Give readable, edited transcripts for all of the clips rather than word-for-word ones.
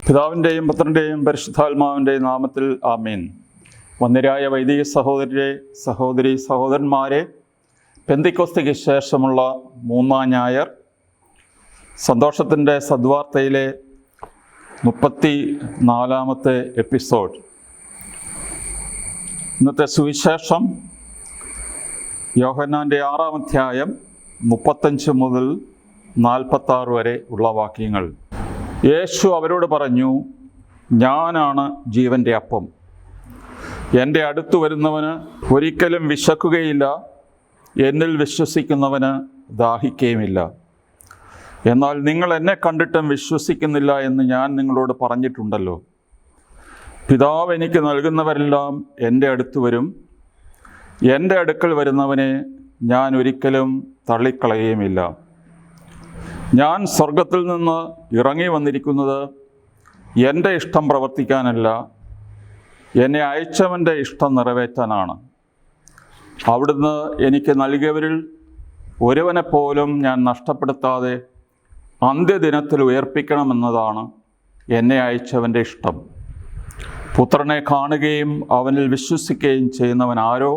പിതാവിൻ്റെയും പുത്രൻ്റെയും പരിശുദ്ധാത്മാവിൻ്റെയും നാമത്തിൽ ആമേൻ. വന്യരായ വൈദിക സഹോദരന്മാരെ, പെന്തിക്കോസ്തിക്ക് ശേഷമുള്ള മൂന്നാം ഞായർ സന്തോഷത്തിൻ്റെ സദ്വാർത്തയിലെ 34-ാമത്തെ എപ്പിസോഡ്. ഇന്നത്തെ സുവിശേഷം യോഹന്നാൻ്റെ 6-ാം അധ്യായം 35 മുതൽ 46 വരെ ഉള്ള വാക്യങ്ങൾ. യേശു അവരോട് പറഞ്ഞു, ഞാനാണ് ജീവൻ്റെ അപ്പം. എൻ്റെ അടുത്ത് വരുന്നവന് ഒരിക്കലും വിശക്കുകയില്ല, എന്നിൽ വിശ്വസിക്കുന്നവന് ദാഹിക്കുകയുമില്ല. എന്നാൽ നിങ്ങൾ എന്നെ കണ്ടിട്ടും വിശ്വസിക്കുന്നില്ല എന്ന് ഞാൻ നിങ്ങളോട് പറഞ്ഞിട്ടുണ്ടല്ലോ. പിതാവ് എനിക്ക് നൽകുന്നവരെല്ലാം എൻ്റെ അടുത്ത് വരും. എൻ്റെ അടുക്കൽ വരുന്നവനെ ഞാൻ ഒരിക്കലും തള്ളിക്കളയുകയുമില്ല. ഞാൻ സ്വർഗത്തിൽ നിന്ന് ഇറങ്ങി വന്നിരിക്കുന്നത് എൻ്റെ ഇഷ്ടം പ്രവർത്തിക്കാനല്ല, എന്നെ അയച്ചവൻ്റെ ഇഷ്ടം നിറവേറ്റാനാണ്. അവിടുന്ന് എനിക്ക് നൽകിയവരിൽ ഒരുവനെപ്പോലും ഞാൻ നഷ്ടപ്പെടുത്താതെ അന്ത്യദിനത്തിൽ ഉയർപ്പിക്കണമെന്നതാണ് എന്നെ അയച്ചവൻ്റെ ഇഷ്ടം. പുത്രനെ കാണുകയും അവനിൽ വിശ്വസിക്കുകയും ചെയ്യുന്നവൻ ആരോ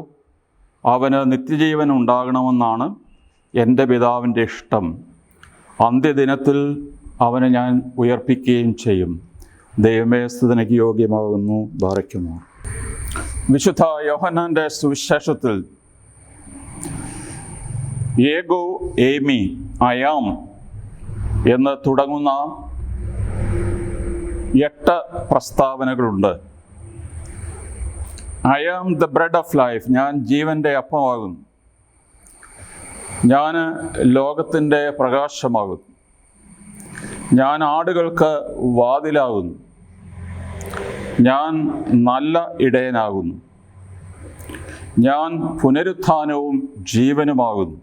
അവന് നിത്യജീവൻ ഉണ്ടാകണമെന്നാണ് എൻ്റെ പിതാവിൻ്റെ ഇഷ്ടം. അന്ത്യദിനത്തിൽ അവനെ ഞാൻ ഉയർപ്പിക്കുകയും ചെയ്യും. ദൈവമേ, സ്തുതിക്ക് യോഗ്യമാകുന്നു. ബാറയ്ക്കുമോ. വിശുദ്ധ യോഹന്നാൻ്റെ സുവിശേഷത്തിൽ ഏഗോ ഏമി അയാം എന്ന് തുടങ്ങുന്ന 8 പ്രസ്താവനകളുണ്ട്. I am the bread of life, ഞാൻ ജീവൻ്റെ അപ്പമാകുന്നു. ഞാൻ ലോകത്തിൻ്റെ പ്രകാശമാകുന്നു. ഞാൻ ആടുകൾക്ക് വാതിലാകുന്നു. ഞാൻ നല്ല ഇടയനാകുന്നു. ഞാൻ പുനരുത്ഥാനവും ജീവനുമാകുന്നു.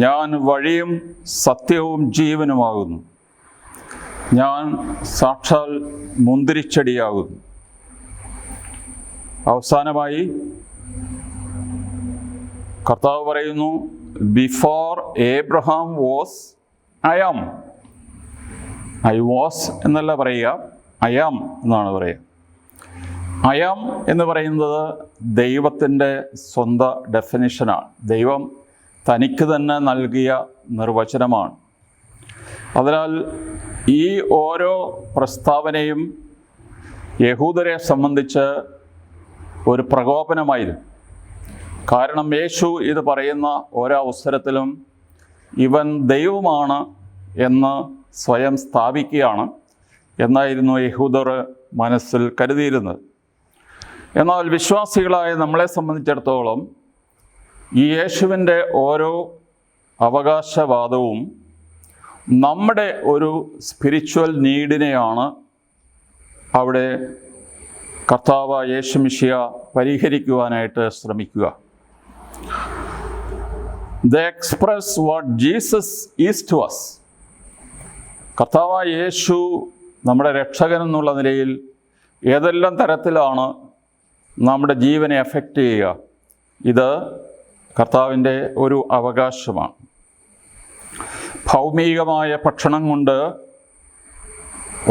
ഞാൻ വഴിയും സത്യവും ജീവനുമാകുന്നു. ഞാൻ സാക്ഷാൽ മുന്തിരിച്ചെടിയാകുന്നു. അവസാനമായി കർത്താവ് പറയുന്നു, before Abraham was I am. I was എന്നല്ല പറയുക, ഐ ആം എന്നാണ് പറയുക. ഐ ആം എന്ന് പറയുന്നത് ദൈവത്തിൻ്റെ സ്വന്തം ഡെഫിനിഷനാണ്. ദൈവം തനിക്ക് തന്നെ നൽകിയ നിർവചനമാണ്. അതിനാൽ ഈ ഓരോ പ്രസ്താവനയും യഹൂദരെ സംബന്ധിച്ച് ഒരു പ്രകോപനമായിരുന്നു. കാരണം യേശു ഇത് പറയുന്ന ഓരോ അവസരത്തിലും ഇവൻ ദൈവമാണ് എന്ന് സ്വയം സ്ഥാപിക്കുകയാണ് എന്നായിരുന്നു യഹൂദർ മനസ്സിൽ കരുതിയിരുന്നത്. എന്നാൽ വിശ്വാസികളായ നമ്മളെ സംബന്ധിച്ചിടത്തോളം ഈ യേശുവിൻ്റെ ഓരോ അവകാശവാദവും നമ്മുടെ ഒരു സ്പിരിച്വൽ നീഡിനെയാണ് അവിടെ കർത്താവ് യേശു മിശിഹ പരിഹരിക്കുവാനായിട്ട് ശ്രമിക്കുക. They express what Jesus is to us. കർത്താവായ യേശു നമ്മുടെ രക്ഷകൻ എന്നുള്ള നിലയിൽ ഏതെല്ലാം തരത്തിലാണ് നമ്മുടെ ജീവനെ എഫക്റ്റ് ചെയ്യുക, ഇത് കർത്താവിൻ്റെ ഒരു അവകാശമാണ്. ഭൗമികമായ ഭക്ഷണം കൊണ്ട്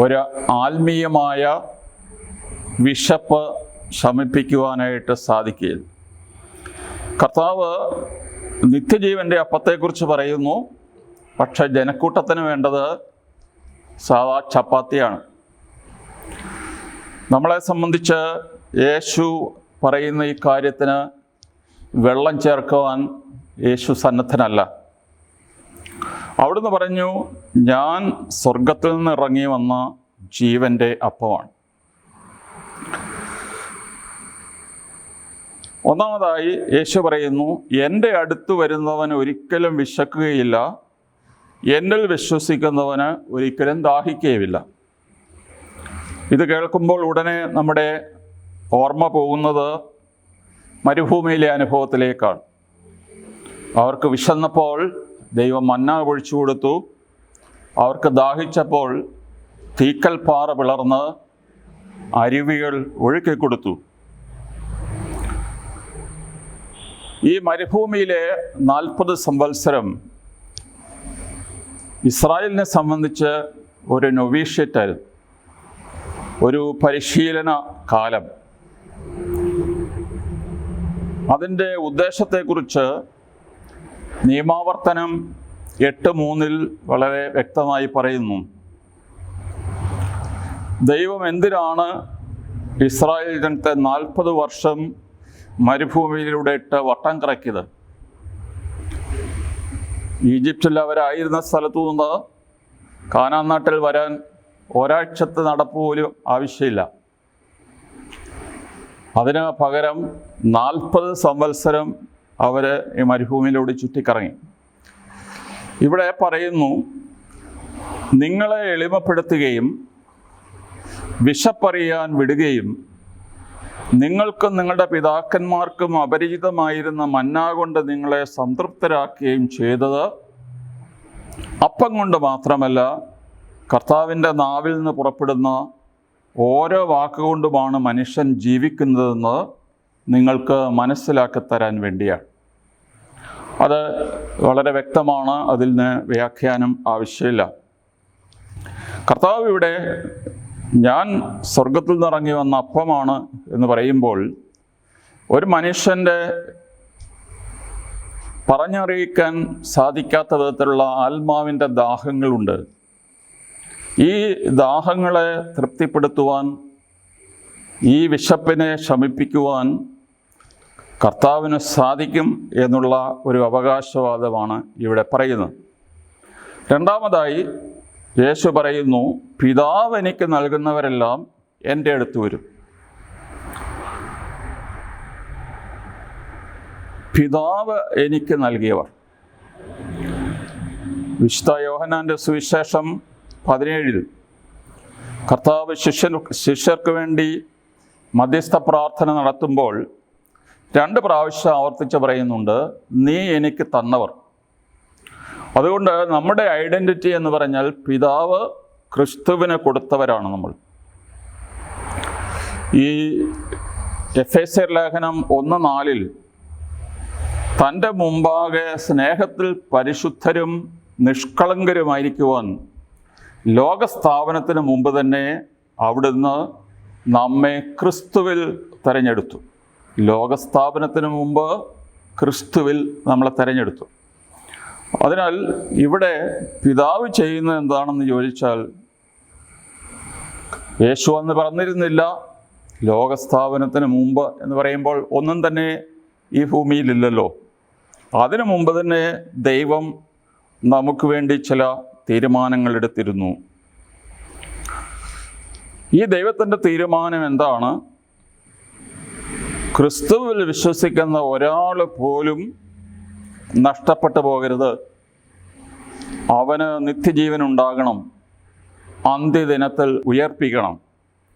ഒരു ആത്മീയമായ വിശപ്പ് ശമിപ്പിക്കുവാനായിട്ട് സാധിക്കില്ല. കർത്താവ് നിത്യജീവൻ്റെ അപ്പത്തെക്കുറിച്ച് പറയുന്നു. പക്ഷെ ജനക്കൂട്ടത്തിന് വേണ്ടത് സാധാ ചപ്പാത്തിയാണ്. നമ്മളെ സംബന്ധിച്ച് യേശു പറയുന്ന ഈ കാര്യത്തിന് വെള്ളം ചേർക്കുവാൻ യേശു സന്നദ്ധനല്ല. അവിടുന്ന് പറഞ്ഞു, ഞാൻ സ്വർഗത്തിൽ നിന്ന് ഇറങ്ങി വന്ന ജീവൻ്റെ അപ്പമാണ്. ഒന്നാമതായി യേശു പറയുന്നു, എൻ്റെ അടുത്ത് വരുന്നവൻ ഒരിക്കലും വിശക്കുകയില്ല, എന്നിൽ വിശ്വസിക്കുന്നവന് ഒരിക്കലും ദാഹിക്കുകയുമില്ല. ഇത് കേൾക്കുമ്പോൾ ഉടനെ നമ്മുടെ ഓർമ്മ പോകുന്നത് മരുഭൂമിയിലെ അനുഭവത്തിലേക്കാണ്. അവർക്ക് വിശന്നപ്പോൾ ദൈവം മന്ന ഒഴിച്ചു കൊടുത്തു. അവർക്ക് ദാഹിച്ചപ്പോൾ തീക്കൽ പാറ പിളർന്ന് അരുവികൾ ഒഴുക്കിക്കൊടുത്തു. ഈ മരുഭൂമിയിലെ 40 സംവത്സരം ഇസ്രായേലിനെ സംബന്ധിച്ച് ഒരു നൊവീഷ്യറ്റായിരുന്നു. ഒരു പരിശീലന കാലം. അതിൻ്റെ ഉദ്ദേശത്തെക്കുറിച്ച് നിയമാവർത്തനം 8:3 വളരെ വ്യക്തമായി പറയുന്നു. ദൈവം എന്തിനാണ് ഇസ്രായേൽ ജനത്തെ 40 വർഷം മരുഭൂമിയിലൂടെ ഇട്ട് വട്ടം കറക്കിയത്? ഈജിപ്തിൽ അവരായിരുന്ന സ്ഥലത്തു നിന്ന് കാനാൻ നാട്ടിൽ വരാൻ ഒരാഴ്ചത്തെ നടപ്പ് പോലും ആവശ്യമില്ല. അതിന് പകരം 40 സംവത്സരം അവർ ഈ മരുഭൂമിയിലൂടെ ചുറ്റിക്കറങ്ങി. ഇവിടെ പറയുന്നു, നിങ്ങളെ എളിമപ്പെടുത്തുകയും വിശപ്പറിയാൻ വിടുകയും നിങ്ങൾക്കും നിങ്ങളുടെ പിതാക്കന്മാർക്കും അപരിചിതമായിരുന്ന മന്ന കൊണ്ട് നിങ്ങളെ സംതൃപ്തരാക്കുകയും ചെയ്തത് അപ്പം കൊണ്ട് മാത്രമല്ല, കർത്താവിൻ്റെ നാവിൽ നിന്ന് പുറപ്പെടുന്ന ഓരോ വാക്കുകൊണ്ടുമാണ് മനുഷ്യൻ ജീവിക്കുന്നതെന്ന് നിങ്ങൾക്ക് മനസ്സിലാക്കി തരാൻ വേണ്ടിയാണ്. അത് വളരെ വ്യക്തമാണ്, അതിൽ നിന്ന് വ്യാഖ്യാനം ആവശ്യമില്ല. കർത്താവ് ഇവിടെ ഞാൻ സ്വർഗത്തിൽ നിന്ന് ഇറങ്ങി വന്ന അപ്പമാണ് എന്ന് പറയുമ്പോൾ ഒരു മനുഷ്യൻ്റെ പറഞ്ഞറിയിക്കാൻ സാധിക്കാത്ത വിധത്തിലുള്ള ആത്മാവിൻ്റെ ദാഹങ്ങളുണ്ട്. ഈ ദാഹങ്ങളെ തൃപ്തിപ്പെടുത്തുവാൻ, ഈ വിശപ്പിനെ ശമിപ്പിക്കുവാൻ കർത്താവിന് സാധിക്കും എന്നുള്ള ഒരു അവകാശവാദമാണ് ഇവിടെ പറയുന്നത്. രണ്ടാമതായി യേശു പറയുന്നു, പിതാവ് എനിക്ക് നൽകുന്നവരെല്ലാം എൻ്റെ അടുത്ത് വരും. പിതാവ് എനിക്ക് നൽകിയവർ. വിശുദ്ധ യോഹന്നാൻ്റെ സുവിശേഷം 17 കർത്താവ് ശിഷ്യർക്ക് വേണ്ടി മധ്യസ്ഥ പ്രാർത്ഥന നടത്തുമ്പോൾ 2 പ്രാവശ്യം ആവർത്തിച്ച് പറയുന്നുണ്ട്, നീ എനിക്ക് തന്നവർ. അതുകൊണ്ട് നമ്മുടെ ഐഡൻറ്റിറ്റി എന്ന് പറഞ്ഞാൽ പിതാവ് ക്രിസ്തുവിന് കൊടുത്തവരാണ് നമ്മൾ. ഈ എഫേസ്യർ ലേഖനം 1:4 തൻ്റെ മുമ്പാകെ സ്നേഹത്തിൽ പരിശുദ്ധരും നിഷ്കളങ്കരുമായിരിക്കുവാൻ ലോകസ്ഥാപനത്തിന് മുമ്പ് തന്നെ അവിടുന്ന് നമ്മെ ക്രിസ്തുവിൽ തിരഞ്ഞെടുത്തു. ലോകസ്ഥാപനത്തിന് മുമ്പ് ക്രിസ്തുവിൽ നമ്മളെ തിരഞ്ഞെടുത്തു. അതിനാൽ ഇവിടെ പിതാവ് ചെയ്യുന്നത് എന്താണെന്ന് ചോദിച്ചാൽ, യേശു അന്ന് പറഞ്ഞിരുന്നില്ല ലോകസ്ഥാപനത്തിന് മുമ്പ് എന്ന് പറയുമ്പോൾ ഒന്നും തന്നെ ഈ ഭൂമിയിലില്ലല്ലോ. അതിനു മുമ്പ് തന്നെ ദൈവം നമുക്ക് വേണ്ടി ചില തീരുമാനങ്ങൾ എടുത്തിരുന്നു. ഈ ദൈവത്തിൻ്റെ തീരുമാനം എന്താണ്? ക്രിസ്തുവിൽ വിശ്വസിക്കുന്ന ഒരാൾ പോലും നഷ്ടപ്പെട്ടു പോകരുത്. അവന് നിത്യജീവൻ ഉണ്ടാകണം, അന്ത്യദിനത്തിൽ ഉയർപ്പിക്കണം.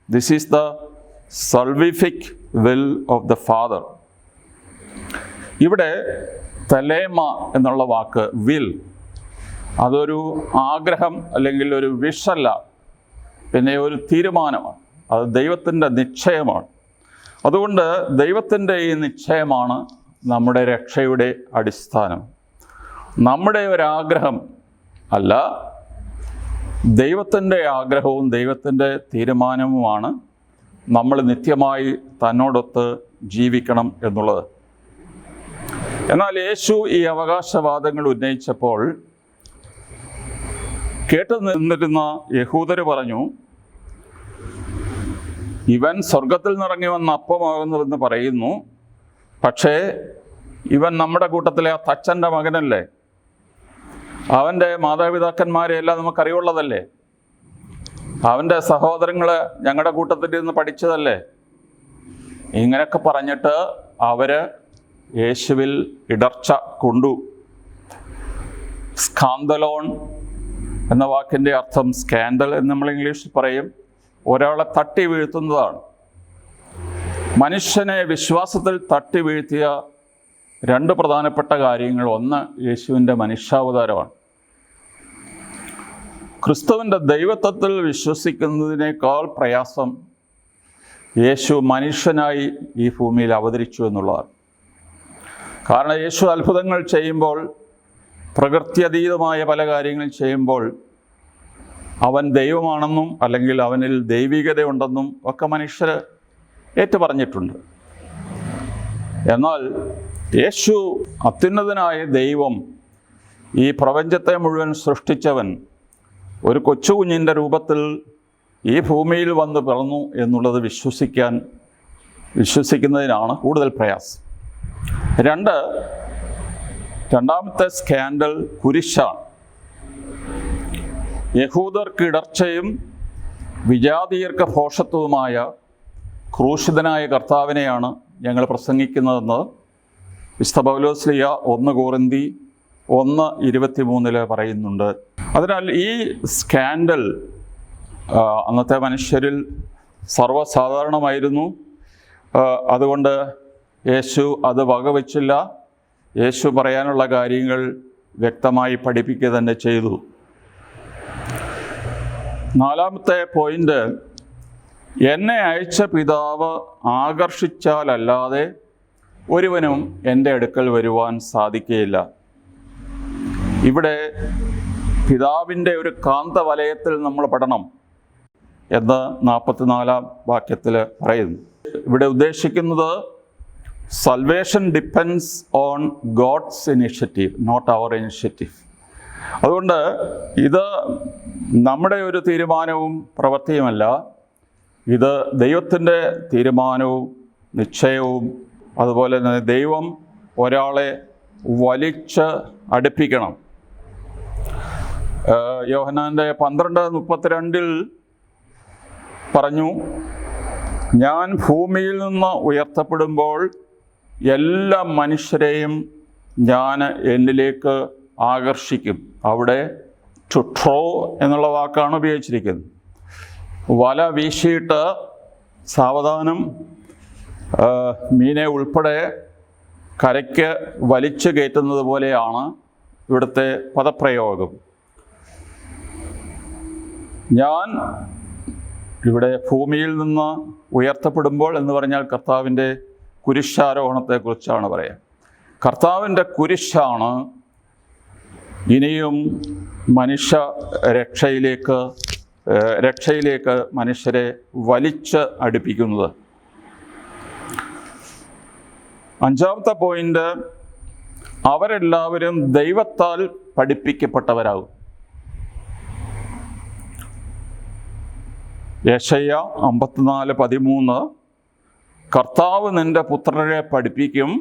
This is the salvific will of the father. ഇവിടെ തലേമ എന്നുള്ള വാക്ക് വിൽ, അതൊരു ആഗ്രഹം അല്ലെങ്കിൽ ഒരു വിഷല്ല, പിന്നെ ഒരു തീരുമാനമാണ്. അത് ദൈവത്തിൻ്റെ നിശ്ചയമാണ്. അതുകൊണ്ട് ദൈവത്തിൻ്റെ ഈ നിശ്ചയമാണ് നമ്മുടെ രക്ഷയുടെ അടിസ്ഥാനം. നമ്മുടെ ഒരാഗ്രഹം അല്ല, ദൈവത്തിൻ്റെ ആഗ്രഹവും ദൈവത്തിൻ്റെ തീരുമാനവുമാണ് നമ്മൾ നിത്യമായി തന്നോടൊത്ത് ജീവിക്കണം എന്നുള്ളത്. എന്നാൽ യേശു ഈ അവകാശവാദങ്ങൾ ഉന്നയിച്ചപ്പോൾ കേട്ടു നിന്നിരുന്ന യഹൂദർ പറഞ്ഞു, ഇവൻ സ്വർഗത്തിൽ നിന്നിറങ്ങി വന്ന അപ്പമാകുന്നുവെന്ന് പറയുന്നു, പക്ഷേ ഇവൻ നമ്മുടെ കൂട്ടത്തിലെ ആ തച്ചൻ്റെ മകനല്ലേ, അവൻ്റെ മാതാപിതാക്കന്മാരെയെല്ലാം നമുക്കറിയുള്ളതല്ലേ, അവൻ്റെ സഹോദരങ്ങൾ ഞങ്ങളുടെ കൂട്ടത്തിൽ നിന്ന് പഠിച്ചതല്ലേ. ഇങ്ങനെയൊക്കെ പറഞ്ഞിട്ട് അവർ യേശുവിൽ ഇടർച്ച കൊണ്ടു. സ്കാന്തലോൺ എന്ന വാക്കിൻ്റെ അർത്ഥം സ്കാൻഡൽ എന്ന് നമ്മൾ ഇംഗ്ലീഷിൽ പറയും, ഒരാളെ തട്ടി വീഴ്ത്തുന്നതാണ്. മനുഷ്യനെ വിശ്വാസത്തിൽ തട്ടി വീഴ്ത്തിയ 2 പ്രധാനപ്പെട്ട കാര്യങ്ങൾ. ഒന്ന്, യേശുവിൻ്റെ മനുഷ്യാവതാരമാണ്. ക്രിസ്തുവിൻ്റെ ദൈവത്വത്തിൽ വിശ്വസിക്കുന്നതിനേക്കാൾ പ്രയാസം യേശു മനുഷ്യനായി ഈ ഭൂമിയിൽ അവതരിച്ചു എന്നുള്ളതാണ്. കാരണം യേശു അത്ഭുതങ്ങൾ ചെയ്യുമ്പോൾ, പ്രകൃത്യതീതമായ പല കാര്യങ്ങൾ ചെയ്യുമ്പോൾ അവൻ ദൈവമാണെന്നും അല്ലെങ്കിൽ അവനിൽ ദൈവികതയുണ്ടെന്നും ഒക്കെ മനുഷ്യർ ഏറ്റുപറഞ്ഞിട്ടുണ്ട്. എന്നാൽ യേശു അത്യുന്നതനായ ദൈവം, ഈ പ്രപഞ്ചത്തെ മുഴുവൻ സൃഷ്ടിച്ചവൻ, ഒരു കൊച്ചുകുഞ്ഞിൻ്റെ രൂപത്തിൽ ഈ ഭൂമിയിൽ വന്ന് പിറന്നു എന്നുള്ളത് വിശ്വസിക്കുന്നതിനാണ് കൂടുതൽ പ്രയാസം. രണ്ടാമത്തെ സ്കാൻഡൽ കുരിശാണ്. യഹൂദർക്ക് ഇടർച്ചയും വിജാതീയർക്ക് ഭോഷത്വവുമായ ക്രൂശിതനായ കർത്താവിനെയാണ് ഞങ്ങൾ പ്രസംഗിക്കുന്നതെന്ന് വിശുദ്ധ പൗലോസ്ലീഹ 1 കൊരിന്തി 1:23 പറയുന്നുണ്ട്. അതിനാൽ ഈ സ്കാൻഡൽ അന്നത്തെ മനുഷ്യരിൽ സർവ്വസാധാരണമായിരുന്നു. അതുകൊണ്ട് യേശു അത് വകവച്ചില്ല. യേശു പറയാനുള്ള കാര്യങ്ങൾ വ്യക്തമായി പഠിപ്പിക്കുക തന്നെ ചെയ്തു. 4ാമത്തെ പോയിന്റ്, എന്നെ അയച്ച പിതാവ് ആകർഷിച്ചാലല്ലാതെ ഒരുവനും എൻ്റെ അടുക്കൽ വരുവാൻ സാധിക്കുകയില്ല. ഇവിടെ പിതാവിൻ്റെ ഒരു കാന്തവലയത്തിൽ നമ്മൾ പെടണം എന്ന് 44ാം വാക്യത്തിൽ പറയുന്നു. ഇവിടെ ഉദ്ദേശിക്കുന്നത് salvation depends on God's initiative, not our initiative. അതുകൊണ്ട് ഇത് നമ്മുടെ ഒരു തീരുമാനവും പ്രവൃത്തിയുമല്ല, ഇത് ദൈവത്തിൻ്റെ തീരുമാനവും നിശ്ചയവും. അതുപോലെ തന്നെ ദൈവം ഒരാളെ വലിച്ച് അടുപ്പിക്കണം. യോഹന്നാൻ്റെ 12:32 പറഞ്ഞു, ഞാൻ ഭൂമിയിൽ നിന്ന് ഉയർത്തപ്പെടുമ്പോൾ എല്ലാ മനുഷ്യരെയും ഞാൻ എന്നിലേക്ക് ആകർഷിക്കും. അവിടെ ടു ട്രോ എന്നുള്ള വാക്കാണ് ഉപയോഗിച്ചിരിക്കുന്നത്. വല വീശിയിട്ട് സാവധാനം മീനെ ഉൾപ്പെടെ കരയ്ക്ക് വലിച്ചു കയറ്റുന്നത് പോലെയാണ് ഇവിടുത്തെ പദപ്രയോഗം. ഞാൻ ഇവിടെ ഭൂമിയിൽ നിന്ന് ഉയർത്തപ്പെടുമ്പോൾ എന്ന് പറഞ്ഞാൽ കർത്താവിൻ്റെ കുരിശാരോഹണത്തെക്കുറിച്ചാണ് പറയുക. കർത്താവിൻ്റെ കുരിശാണ് ഇനിയും മനുഷ്യ രക്ഷയിലേക്ക് മനുഷ്യരെ വലിച്ച് അടുപ്പിക്കുന്നത്. 5ാമത്തെ പോയിന്റ്, അവരെല്ലാവരും ദൈവത്താൽ പഠിപ്പിക്കപ്പെട്ടവരാകും. യെശയ്യ 54:13, കർത്താവ് നിന്റെ പുത്രരെ പഠിപ്പിക്കും,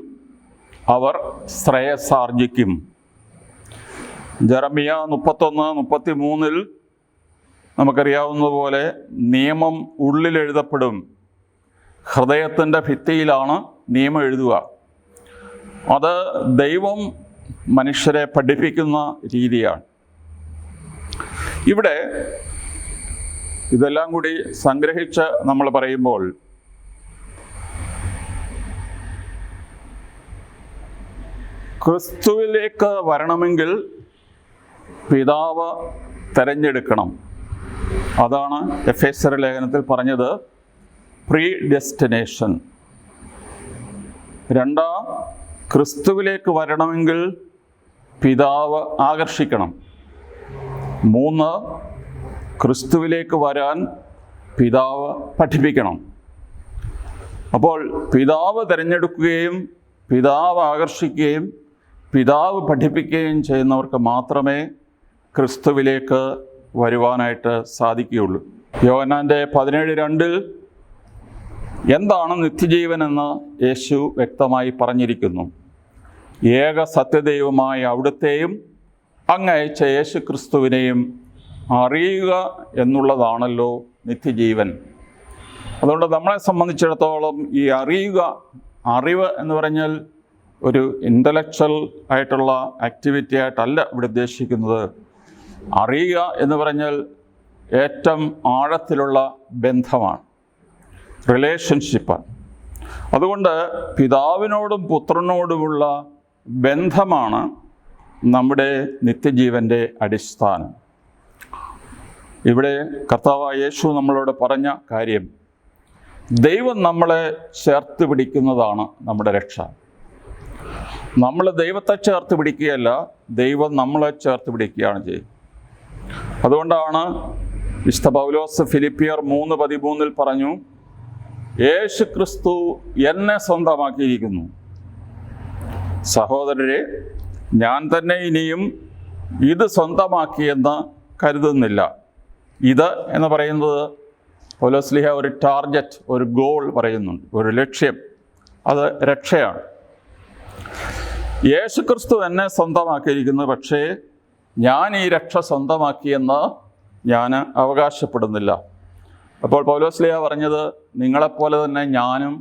അവർ ശ്രേയസ്സാർജിക്കും. ജെറമ്യ 31:33 നമുക്കറിയാവുന്നതുപോലെ നിയമം ഉള്ളിലെഴുതപ്പെടും. ഹൃദയത്തിൻ്റെ ഭിത്തിയിലാണ് നിയമം എഴുതുക. അത് ദൈവം മനുഷ്യരെ പഠിപ്പിക്കുന്ന രീതിയാണ്. ഇവിടെ ഇതെല്ലാം കൂടി സംഗ്രഹിച്ച് നമ്മൾ പറയുമ്പോൾ ക്രിസ്തുവിലേക്ക് വരണമെങ്കിൽ പിതാവ് തിരഞ്ഞെടുക്കണം. അതാണ് എഫേസ്യർ ലേഖനത്തിൽ പറഞ്ഞത്, പ്രീ ഡെസ്റ്റിനേഷൻ. 2, ക്രിസ്തുവിലേക്ക് വരണമെങ്കിൽ പിതാവ് ആകർഷിക്കണം. 3, ക്രിസ്തുവിലേക്ക് വരാൻ പിതാവ് പഠിപ്പിക്കണം. അപ്പോൾ പിതാവ് തിരഞ്ഞെടുക്കുകയും പിതാവ് ആകർഷിക്കുകയും പിതാവ് പഠിപ്പിക്കുകയും ചെയ്യുന്നവർക്ക് മാത്രമേ ക്രിസ്തുവിലേക്ക് വരുവാനായിട്ട് സാധിക്കുകയുള്ളൂ. യോഹന്നാൻ്റെ 17:2 എന്താണ് നിത്യജീവനെന്ന് യേശു വ്യക്തമായി പറഞ്ഞിരിക്കുന്നു. ഏക സത്യദൈവമായ അവിടുത്തെയും അങ്ങയച്ച യേശു ക്രിസ്തുവിനെയും അറിയുക എന്നുള്ളതാണല്ലോ നിത്യജീവൻ. അതുകൊണ്ട് നമ്മളെ സംബന്ധിച്ചിടത്തോളം ഈ അറിവ് എന്ന് പറഞ്ഞാൽ ഒരു ഇൻ്റലക്ച്വൽ ആയിട്ടുള്ള ആക്ടിവിറ്റി ആയിട്ടല്ല ഇവിടെ ഉദ്ദേശിക്കുന്നത്. അറിയുക എന്ന് പറഞ്ഞാൽ ഏറ്റവും ആഴത്തിലുള്ള ബന്ധമാണ്, റിലേഷൻഷിപ്പാണ്. അതുകൊണ്ട് പിതാവിനോടും പുത്രനോടുമുള്ള ബന്ധമാണ് നമ്മുടെ നിത്യജീവൻ്റെ അടിസ്ഥാനം. ഇവിടെ കർത്താവായ യേശു നമ്മളോട് പറഞ്ഞ കാര്യം, ദൈവം നമ്മളെ ചേർത്ത് പിടിക്കുന്നതാണ് നമ്മുടെ രക്ഷ. നമ്മൾ ദൈവത്തെ ചേർത്ത് പിടിക്കുകയല്ല, ദൈവം നമ്മളെ ചേർത്ത് പിടിക്കുകയാണ് ചെയ്യുന്നത്. അതുകൊണ്ടാണ് വിശുദ്ധ പൗലോസ് ഫിലിപ്പിയർ 3:13 പറഞ്ഞു, യേശു ക്രിസ്തു എന്നെ സ്വന്തമാക്കിയിരിക്കുന്നു. സഹോദരരെ, ഞാൻ തന്നെ ഇനിയും ഇത് സ്വന്തമാക്കിയെന്ന് കരുതുന്നില്ല. ഇത് എന്ന് പറയുന്നത് പൗലോസ്ലീഹ ഒരു ടാർഗറ്റ്, ഒരു ഗോൾ പറയുന്നുണ്ട്, ഒരു ലക്ഷ്യം. അത് രക്ഷയാണ്. യേശു ക്രിസ്തു എന്നെ സ്വന്തമാക്കിയിരിക്കുന്നു, പക്ഷേ ഞാൻ ഈ രക്ഷ സ്വന്തമാക്കിയെന്ന് ഞാൻ അവകാശപ്പെടുന്നില്ല. അപ്പോൾ പൗലോസ്ലീഹ പറഞ്ഞത്, നിങ്ങളെപ്പോലെ തന്നെ ഞാനും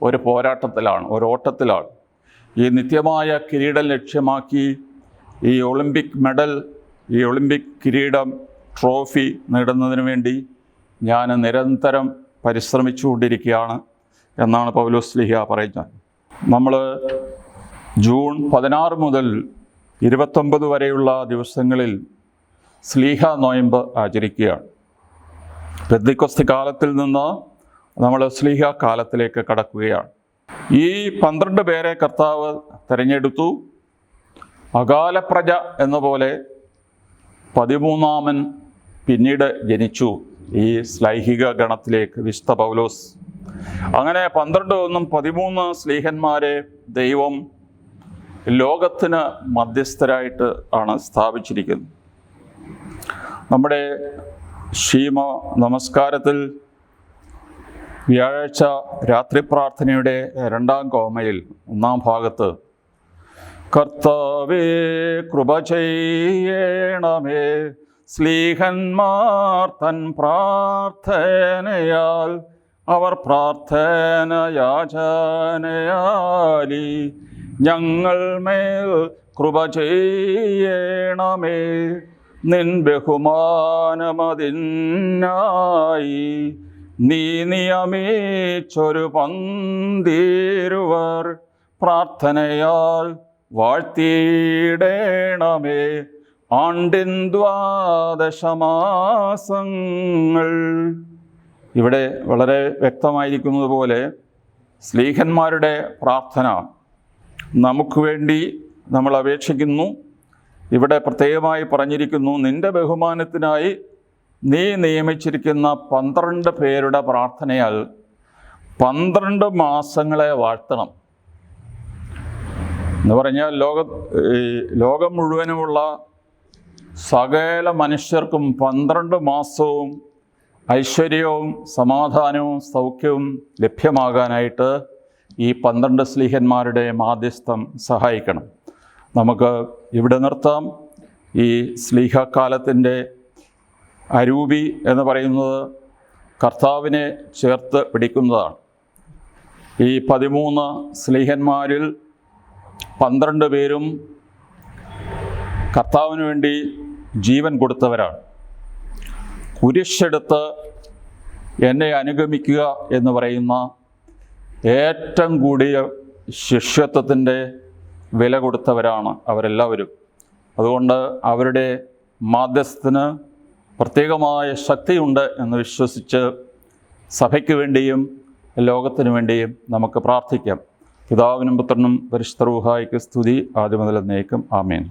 ഒരു പോരാട്ടത്തിലാണ്, ഒരു ഓട്ടത്തിലാണ്. ഈ നിത്യമായ കിരീടം ലക്ഷ്യമാക്കി ഈ ഒളിമ്പിക് മെഡൽ, ഈ ഒളിമ്പിക് കിരീടം, ട്രോഫി നേടുന്നതിന് വേണ്ടി ഞാൻ നിരന്തരം പരിശ്രമിച്ചുകൊണ്ടിരിക്കുകയാണ് എന്നാണ് പൗലോസ്ലീഹ പറയുന്നത്. നമ്മൾ ജൂൺ 16 മുതൽ 29 വരെയുള്ള ദിവസങ്ങളിൽ സ്ലീഹ നോയമ്പ് ആചരിക്കുകയാണ്. പെന്തക്കോസ്ത് കാലത്തിൽ നിന്ന് നമ്മൾ സ്ലീഹ കാലത്തിലേക്ക് കടക്കുകയാണ്. ഈ 12 പേരെ കർത്താവ് തിരഞ്ഞെടുത്തു. അകാലപ്രജ എന്ന പോലെ 13ാമൻ പിന്നീട് ജനിച്ചു ഈ ശ്ലൈഹിക ഗണത്തിലേക്ക്, വിശുദ്ധ പൗലോസ്. അങ്ങനെ 12 13 സ്ലീഹന്മാരെ ദൈവം ലോകത്തിന് മധ്യസ്ഥരായിട്ട് ആണ് സ്ഥാപിച്ചിരിക്കുന്നത്. നമ്മുടെ ക്ഷീമ നമസ്കാരത്തിൽ വ്യാഴാഴ്ച രാത്രി പ്രാർത്ഥനയുടെ 2ാം കോമയിൽ 1ാം ഭാഗത്ത്, കർത്താവേ കൃപ ചെയ്യണമേ, സ്ലീഹന്മാർ തൻ പ്രാർത്ഥനയാൽ അവർ പ്രാർത്ഥന യാചനയാലി ഞങ്ങൾ മേൽ കൃപ ചെയ്യണമേ, നിൻ ബഹുമാനമതിനായി നീ നിയമിച്ചൊരു പന്തിരുവർ പ്രാർത്ഥനയാൽ വാഴ്ത്തിയിടേണമേ. ആണ്ടിൻ 12 മാസങ്ങൾ. ഇവിടെ വളരെ വ്യക്തമായിരിക്കുന്നത് പോലെ സ്ലീഹന്മാരുടെ പ്രാർത്ഥന നമുക്ക് വേണ്ടി നമ്മൾ അപേക്ഷിക്കുന്നു. ഇവിടെ പ്രത്യേകമായി പറഞ്ഞിരിക്കുന്നു, നിൻ്റെ ബഹുമാനത്തിനായി നീ നിയമിച്ചിരിക്കുന്ന 12 പേരുടെ പ്രാർത്ഥനയാൽ 12 മാസങ്ങളെ വാഴ്ത്തണം എന്ന് പറഞ്ഞാൽ ലോകം മുഴുവനുമുള്ള സകല മനുഷ്യർക്കും 12 മാസവും ഐശ്വര്യവും സമാധാനവും സൗഖ്യവും ലഭ്യമാകാനായിട്ട് ഈ 12 സ്ലീഹന്മാരുടെ മാധ്യസ്ഥം സഹായിക്കണം. നമുക്ക് ഇവിടെ നിർത്താം. ഈ സ്ലീഹക്കാലത്തിൻ്റെ അരൂപി എന്ന് പറയുന്നത് കർത്താവിനെ ചേർത്ത് പിടിക്കുന്നതാണ്. ഈ 13 സ്ലീഹന്മാരിൽ 12 പേരും കർത്താവിന് വേണ്ടി ജീവൻ കൊടുത്തവരാണ്. കുരിശെടുത്ത് എന്നെ അനുഗമിക്കുക എന്ന് പറയുന്ന ഏറ്റവും കൂടിയ ശിഷ്യത്വത്തിൻ്റെ വില കൊടുത്തവരാണ് അവരെല്ലാവരും. അതുകൊണ്ട് അവരുടെ മാധ്യസ്ഥത്തിന് പ്രത്യേകമായ ശക്തിയുണ്ട് എന്ന് വിശ്വസിച്ച് സഭയ്ക്ക് വേണ്ടിയും ലോകത്തിനു വേണ്ടിയും നമുക്ക് പ്രാർത്ഥിക്കാം. പിതാവിനും പുത്രനും പരിശുദ്ധ റൂഹായിക്ക് സ്തുതി, ആദ്യം മുതൽ എന്നേക്കും. ആമേൻ.